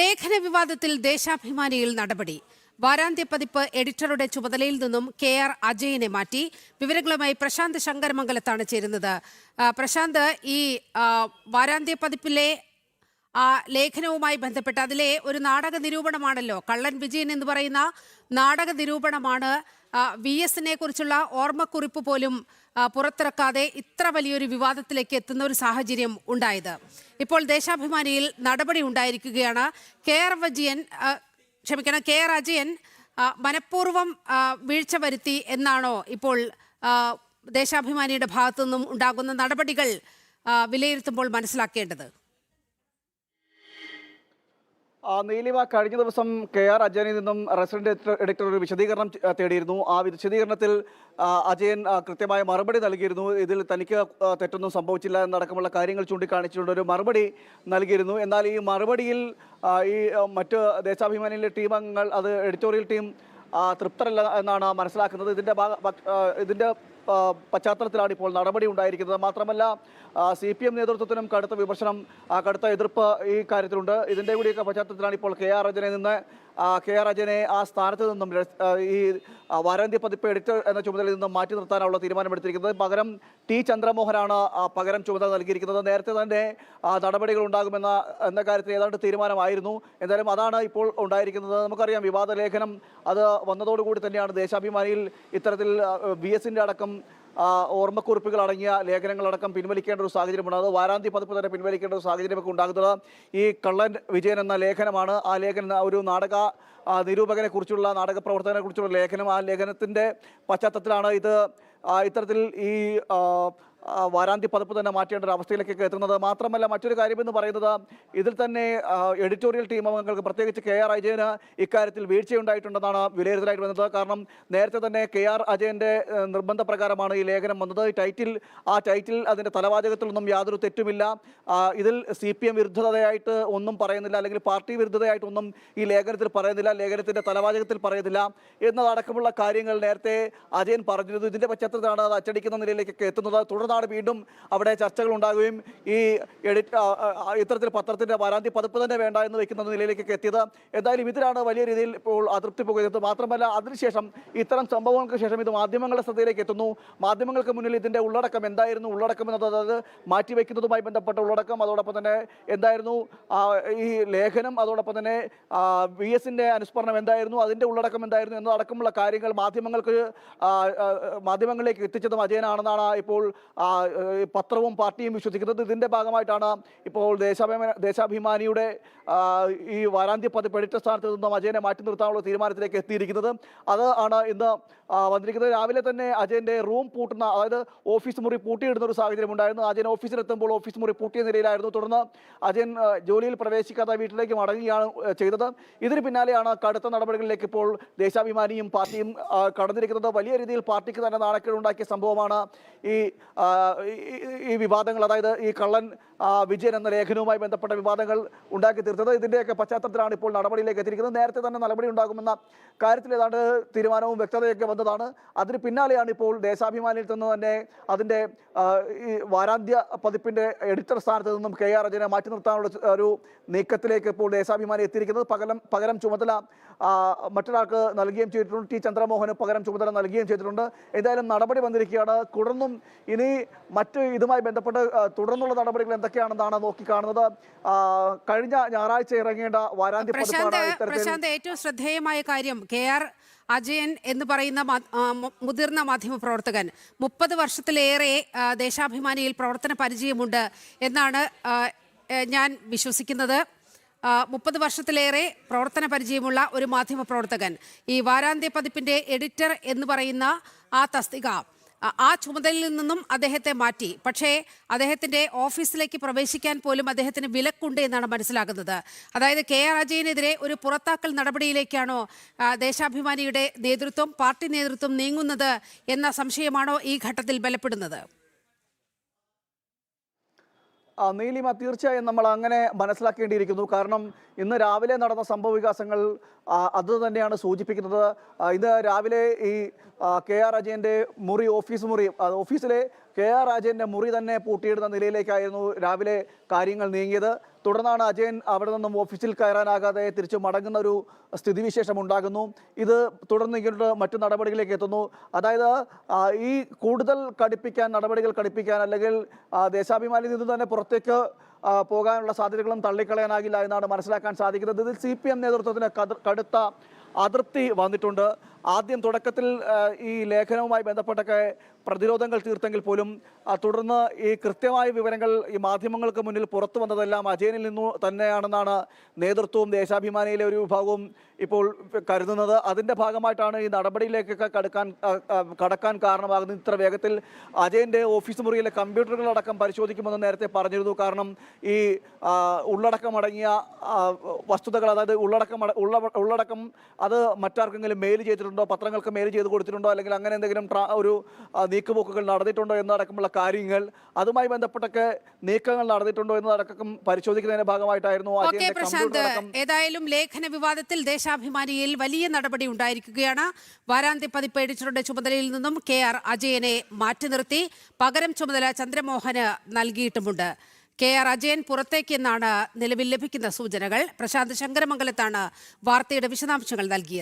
ലേഖന വിവാദത്തിൽ ദേശാഭിമാനിയിൽ നടപടി. വാരാന്ത്യ പതിപ്പ് എഡിറ്ററുടെ ചുമതലയിൽ നിന്നും KR അജയനെ മാറ്റി. വിവരങ്ങളുമായി പ്രശാന്ത് ശങ്കരമംഗലത്താണ് ചേരുന്നത്. പ്രശാന്ത്, ഈ വാരാന്ത്യ പതിപ്പിലെ ലേഖനവുമായി ബന്ധപ്പെട്ട് അതിലെ ഒരു നാടക നിരൂപണമാണല്ലോ, കള്ളൻ വിജയൻ എന്ന് പറയുന്ന നാടക നിരൂപണമാണ് VS-നെ കുറിച്ചുള്ള ഓർമ്മക്കുറിപ്പ് പോലും പുറത്തിറക്കാതെ ഇത്ര വലിയൊരു വിവാദത്തിലേക്ക് എത്തുന്ന ഒരു സാഹചര്യം ഉണ്ടായത്. ഇപ്പോൾ ദേശാഭിമാനിയിൽ നടപടി ഉണ്ടായിരിക്കുകയാണ്. KR അജയൻ മനഃപൂർവ്വം വീഴ്ച വരുത്തി എന്നാണോ ഇപ്പോൾ ദേശാഭിമാനിയുടെ ഭാഗത്തു നിന്നും ഉണ്ടാകുന്ന നടപടികൾ വിലയിരുത്തുമ്പോൾ മനസ്സിലാക്കേണ്ടത്? നീലിമ, കഴിഞ്ഞ ദിവസം KR അജയനിൽ നിന്നും റെസിഡന്റ് എഡിറ്റർ ഒരു വിശദീകരണം തേടിയിരുന്നു. ആ വിശദീകരണത്തിൽ അജയൻ കൃത്യമായ മറുപടി നൽകിയിരുന്നു. ഇതിൽ തനിക്ക് തെറ്റൊന്നും സംഭവിച്ചില്ല എന്നടക്കമുള്ള കാര്യങ്ങൾ ചൂണ്ടിക്കാണിച്ചുകൊണ്ട് ഒരു മറുപടി നൽകിയിരുന്നു. എന്നാൽ ഈ മറുപടിയിൽ ഈ മറ്റ് ദേശാഭിമാനിയിലെ ടീം അംഗങ്ങൾ, അത് എഡിറ്റോറിയൽ ടീം തൃപ്തരല്ല എന്നാണ് മനസ്സിലാക്കുന്നത്. ഇതിൻ്റെ പശ്ചാത്തലത്തിലാണ് ഇപ്പോൾ നടപടി ഉണ്ടായിരിക്കുന്നത്. മാത്രമല്ല CPM നേതൃത്വത്തിനും കടുത്ത വിമർശനം, കടുത്ത എതിർപ്പ് ഈ കാര്യത്തിലുണ്ട്. ഇതിൻ്റെ കൂടിയൊക്കെ പശ്ചാത്തലത്തിലാണ് ഇപ്പോൾ KR അജയനെ ആ സ്ഥാനത്ത് നിന്നും ഈ വാരാന്ത്യ പതിപ്പ് എഡിറ്റർ എന്ന ചുമതലയിൽ നിന്നും മാറ്റി നിർത്താനുള്ള തീരുമാനമെടുത്തിരിക്കുന്നത്. പകരം T ചന്ദ്രമോഹനാണ് പകരം ചുമതല നൽകിയിരിക്കുന്നത്. നേരത്തെ തന്നെ നടപടികൾ എന്ന കാര്യത്തിൽ ഏതാണ്ട് തീരുമാനമായിരുന്നു. എന്തായാലും അതാണ് ഇപ്പോൾ ഉണ്ടായിരിക്കുന്നത്. നമുക്കറിയാം, വിവാദ ലേഖനം അത് വന്നതോടുകൂടി തന്നെയാണ് ദേശാഭിമാനിയിൽ ഇത്തരത്തിൽ VS-ന്റെ അടക്കം ഓർമ്മക്കുറിപ്പുകൾ അടങ്ങിയ ലേഖനങ്ങളടക്കം പിൻവലിക്കേണ്ട ഒരു സാഹചര്യമുണ്ട്. അത് വാരാന്ത്യ പതിപ്പ് തന്നെ പിൻവലിക്കേണ്ട ഒരു സാഹചര്യമൊക്കെ ഉണ്ടാകുന്നത് ഈ കള്ളൻ വിജയൻ എന്ന ലേഖനമാണ്. ആ ലേഖനം ഒരു നാടക നിരൂപകനെ കുറിച്ചുള്ള, നാടക പ്രവർത്തകനെ കുറിച്ചുള്ള ലേഖനം. ആ ലേഖനത്തിൻ്റെ പശ്ചാത്തലത്തിലാണ് ഇത്തരത്തിൽ ഈ വാരാന്ത്യ പതിപ്പ് തന്നെ മാറ്റേണ്ട ഒരു അവസ്ഥയിലേക്കൊക്കെ എത്തുന്നത്. മാത്രമല്ല, മറ്റൊരു കാര്യമെന്ന് പറയുന്നത്, ഇതിൽ തന്നെ എഡിറ്റോറിയൽ ടീം അംഗങ്ങൾക്ക്, പ്രത്യേകിച്ച് KR അജയന് ഇക്കാര്യത്തിൽ വീഴ്ചയുണ്ടായിട്ടുണ്ടെന്നാണ് വിലയിരുത്തലായിട്ട് വന്നത്. കാരണം നേരത്തെ തന്നെ KR അജയൻ്റെ നിർബന്ധപ്രകാരമാണ് ഈ ലേഖനം വന്നത്. ആ ടൈറ്റിൽ അതിൻ്റെ തലവാചകത്തിലൊന്നും യാതൊരു തെറ്റുമില്ല. ഇതിൽ CPM വിരുദ്ധതയായിട്ട് ഒന്നും പറയുന്നില്ല, അല്ലെങ്കിൽ പാർട്ടി വിരുദ്ധതയായിട്ടൊന്നും ഈ ലേഖനത്തിൽ പറയുന്നില്ല, ലേഖനത്തിൻ്റെ തലവാചകത്തിൽ പറയുന്നില്ല എന്നതടക്കമുള്ള കാര്യങ്ങൾ നേരത്തെ അജയൻ പറഞ്ഞിരുന്നു. ഇതിൻ്റെ പശ്ചാത്തലത്തിലാണ് അത് അച്ചടിക്കുന്ന നിലയിലേക്കൊക്കെ എത്തുന്നത്. തുടർന്നാണ് വീണ്ടും അവിടെ ചർച്ചകൾ ഉണ്ടാകുകയും ഈ ഇത്തരത്തിൽ പത്രത്തിൻ്റെ വാരാന്ത്യ പതിപ്പ് തന്നെ വേണ്ട എന്ന് വയ്ക്കുന്ന നിലയിലേക്കൊക്കെ എത്തിയത്. എന്തായാലും ഇതിലാണ് വലിയ രീതിയിൽ ഇപ്പോൾ അതൃപ്തി പോകുന്നത്. മാത്രമല്ല, അതിനുശേഷം ഇത്തരം സംഭവങ്ങൾക്ക് ശേഷം ഇത് മാധ്യമങ്ങളുടെ ശ്രദ്ധയിലേക്ക് എത്തുന്നു. മാധ്യമങ്ങൾക്ക് മുന്നിൽ ഇതിൻ്റെ ഉള്ളടക്കം എന്തായിരുന്നു, ഉള്ളടക്കം എന്നത്, അതായത് മാറ്റിവെക്കുന്നതുമായി ബന്ധപ്പെട്ട ഉള്ളടക്കം, അതോടൊപ്പം തന്നെ എന്തായിരുന്നു ഈ ലേഖനം, അതോടൊപ്പം തന്നെ VS-ന്റെ അനുസ്മരണം എന്തായിരുന്നു, അതിൻ്റെ ഉള്ളടക്കം എന്തായിരുന്നു എന്നതടക്കമുള്ള കാര്യങ്ങൾ മാധ്യമങ്ങളിലേക്ക് എത്തിച്ചതും അജയനാണെന്നാണ് ഇപ്പോൾ പത്രവും പാർട്ടിയും വിശ്വസിക്കുന്നത്. ഇതിൻ്റെ ഭാഗമായിട്ടാണ് ഇപ്പോൾ ദേശാഭിമാനിയുടെ ഈ വാരാന്ത്യ പതിപ്പ് എഡിറ്റർ സ്ഥാനത്ത് നിന്നും അജയനെ മാറ്റി നിർത്താനുള്ള തീരുമാനത്തിലേക്ക് എത്തിയിരിക്കുന്നത്. അത് ആണ് ഇന്ന് വന്നിരിക്കുന്നത്. രാവിലെ തന്നെ അജയൻ്റെ റൂം പൂട്ടുന്ന, അതായത് ഓഫീസ് മുറി പൂട്ടിയിടുന്ന ഒരു സാഹചര്യം ഉണ്ടായിരുന്നു. അജയൻ ഓഫീസിലെത്തുമ്പോൾ ഓഫീസ് മുറി പൂട്ടിയ നിലയിലായിരുന്നു. തുടർന്ന് അജയൻ ജോലിയിൽ പ്രവേശിക്കാതെ വീട്ടിലേക്ക് മടങ്ങുകയാണ് ചെയ്തത്. ഇതിന് പിന്നാലെയാണ് കടുത്ത നടപടികളിലേക്ക് ഇപ്പോൾ ദേശാഭിമാനിയും പാർട്ടിയും കടന്നിരിക്കുന്നത്. വലിയ രീതിയിൽ പാർട്ടിക്ക് തന്നെ നാണക്കേടുണ്ടാക്കിയ സംഭവമാണ് ഈ വിവാദങ്ങൾ, അതായത് ഈ കള്ളൻ വിജയൻ എന്ന ലേഖനവുമായി ബന്ധപ്പെട്ട വിവാദങ്ങൾ ഉണ്ടാക്കി തീർത്തത്. ഇതിൻ്റെയൊക്കെ പശ്ചാത്തലത്തിലാണ് ഇപ്പോൾ നടപടിയിലേക്ക് എത്തിയിരിക്കുന്നത്. നേരത്തെ തന്നെ നടപടി ഉണ്ടാകുമെന്ന കാര്യത്തിൽ ഏതാണ്ട് തീരുമാനവും വ്യക്തതയൊക്കെ വന്നതാണ്. അതിന് പിന്നാലെയാണ് ഇപ്പോൾ ദേശാഭിമാനിയിൽ നിന്ന് തന്നെ അതിൻ്റെ ഈ വാരാന്ത്യ പതിപ്പിൻ്റെ എഡിറ്റർ സ്ഥാനത്ത് നിന്നും KR അജയനെ മാറ്റി നിർത്താനുള്ള ഒരു നീക്കത്തിലേക്ക് ഇപ്പോൾ ദേശാഭിമാനി എത്തിയിരിക്കുന്നത്. പകരം ചുമതല മറ്റൊരാൾക്ക് നൽകുകയും ചെയ്തിട്ടുണ്ട്. T ചന്ദ്രമോഹന് പകരം ചുമതല നൽകുകയും ചെയ്തിട്ടുണ്ട്. എന്തായാലും നടപടി വന്നിരിക്കുകയാണ്. തുടർന്നും ഇനി മറ്റ് ഇതുമായി ബന്ധപ്പെട്ട് തുടർന്നുള്ള നടപടികൾ എന്തൊക്കെയാണെന്നാണ് നോക്കിക്കാണുന്നത്. കഴിഞ്ഞ ഞായറാഴ്ച ഇറങ്ങേണ്ട വാരാന്ത്യ പ്രശാന്ത്, ഏറ്റവും ശ്രദ്ധേയമായ കാര്യം, KR അജയൻ എന്ന് പറയുന്ന മുതിർന്ന മാധ്യമപ്രവർത്തകൻ 30 വർഷത്തിലേറെ ദേശാഭിമാനിയിൽ പ്രവർത്തന പരിചയമുണ്ട് എന്നാണ് ഞാൻ വിശ്വസിക്കുന്നത്. 30 വർഷത്തിലേറെ പ്രവർത്തന പരിചയമുള്ള ഒരു മാധ്യമപ്രവർത്തകൻ ഈ വാരാന്ത്യ പതിപ്പിൻ്റെ എഡിറ്റർ എന്ന് പറയുന്ന ആ തസ്തിക, ആ ചുമതലയിൽ നിന്നും അദ്ദേഹത്തെ മാറ്റി. പക്ഷേ അദ്ദേഹത്തിൻ്റെ ഓഫീസിലേക്ക് പ്രവേശിക്കാൻ പോലും അദ്ദേഹത്തിന് വിലക്കുണ്ട് എന്നാണ് മനസ്സിലാകുന്നത്. അതായത് KR അജയനെതിരെ ഒരു പുറത്താക്കൽ നടപടിയിലേക്കാണോ ദേശാഭിമാനിയുടെ നേതൃത്വം, പാർട്ടി നേതൃത്വം നീങ്ങുന്നത് എന്ന സംശയമാണോ ഈ ഘട്ടത്തിൽ ബലപ്പെടുന്നത്? നീലിമ, തീർച്ചയായും നമ്മൾ അങ്ങനെ മനസ്സിലാക്കേണ്ടിയിരിക്കുന്നു. കാരണം ഇന്ന് രാവിലെ നടന്ന സംഭവ വികാസങ്ങൾ അത് തന്നെയാണ് സൂചിപ്പിക്കുന്നത്. ഇന്ന് രാവിലെ ഈ KR അജയൻ്റെ ഓഫീസിലെ KR അജയൻ്റെ മുറി തന്നെ പൂട്ടിയിടുന്ന നിലയിലേക്കായിരുന്നു രാവിലെ കാര്യങ്ങൾ നീങ്ങിയത്. തുടർന്നാണ് അജയൻ അവിടെ നിന്നും ഓഫീസിൽ കയറാനാകാതെ തിരിച്ചു മടങ്ങുന്ന ഒരു സ്ഥിതിവിശേഷം ഉണ്ടാകുന്നു. ഇത് തുടർന്ന് ഇങ്ങോട്ട് മറ്റു നടപടികളിലേക്ക് എത്തുന്നു. അതായത് ഈ കൂടുതൽ നടപടികൾ കടുപ്പിക്കാൻ അല്ലെങ്കിൽ ദേശാഭിമാനിയിൽ നിന്ന് തന്നെ പുറത്തേക്ക് പോകാനുള്ള സാധ്യതകളും തള്ളിക്കളയാനാകില്ല എന്നാണ് മനസ്സിലാക്കാൻ സാധിക്കുന്നത്. ഇതിൽ CPM നേതൃത്വത്തിന് കടുത്ത അതൃപ്തി വന്നിട്ടുണ്ട്. ആദ്യം തുടക്കത്തിൽ ഈ ലേഖനവുമായി ബന്ധപ്പെട്ടൊക്കെ പ്രതിരോധങ്ങൾ തീർത്തെങ്കിൽ പോലും തുടർന്ന് ഈ കൃത്യമായ വിവരങ്ങൾ ഈ മാധ്യമങ്ങൾക്ക് മുന്നിൽ പുറത്തു വന്നതെല്ലാം അജയനിൽ നിന്നു തന്നെയാണെന്നാണ് നേതൃത്വവും ദേശാഭിമാനിയിലെ ഒരു വിഭാഗവും ഇപ്പോൾ കരുതുന്നത്. അതിൻ്റെ ഭാഗമായിട്ടാണ് ഈ നടപടിയിലേക്കൊക്കെ കടക്കാൻ കാരണമാകുന്നത്. ഇത്ര വേഗത്തിൽ അജയൻ്റെ ഓഫീസ് മുറിയിലെ കമ്പ്യൂട്ടറുകളടക്കം പരിശോധിക്കുമെന്ന് നേരത്തെ പറഞ്ഞിരുന്നു. കാരണം ഈ ഉള്ളടക്കമടങ്ങിയ വസ്തുതകൾ, അതായത് ഉള്ളടക്കം അത് മറ്റാർക്കെങ്കിലും മെയിൽ ചെയ്തിട്ടുണ്ടോ, പത്രങ്ങൾക്ക് മെയിൽ ചെയ്ത് കൊടുത്തിട്ടുണ്ടോ, അല്ലെങ്കിൽ അങ്ങനെ എന്തെങ്കിലും ഒരു നീക്കുപോക്കുകൾ നടന്നിട്ടുണ്ടോ എന്നടക്കമുള്ള കാര്യങ്ങൾ, അതുമായി ബന്ധപ്പെട്ടൊക്കെ നീക്കങ്ങൾ നടന്നിട്ടുണ്ടോ എന്നതടക്കം പരിശോധിക്കുന്നതിന്റെ ഭാഗമായിട്ടായിരുന്നു ഏതായാലും ലേഖന വിവാദത്തിൽ ദേശാഭിമാനിയിൽ വലിയ നടപടി ഉണ്ടായിരിക്കുകയാണ്. വാരാന്ത്യ പതിപ്പ് എഡിറ്ററുടെ ചുമതലയിൽ നിന്നും KR അജയനെ മാറ്റി നിർത്തി. പകരം ചുമതല ചന്ദ്രമോഹന് നൽകിയിട്ടുമുണ്ട്. KR അജയൻ പുറത്തേക്കെന്നാണ് നിലവിൽ ലഭിക്കുന്ന സൂചനകൾ. പ്രശാന്ത് ശങ്കരമംഗലത്താണ് വാർത്തയുടെ വിശദാംശങ്ങൾ നൽകിയത്.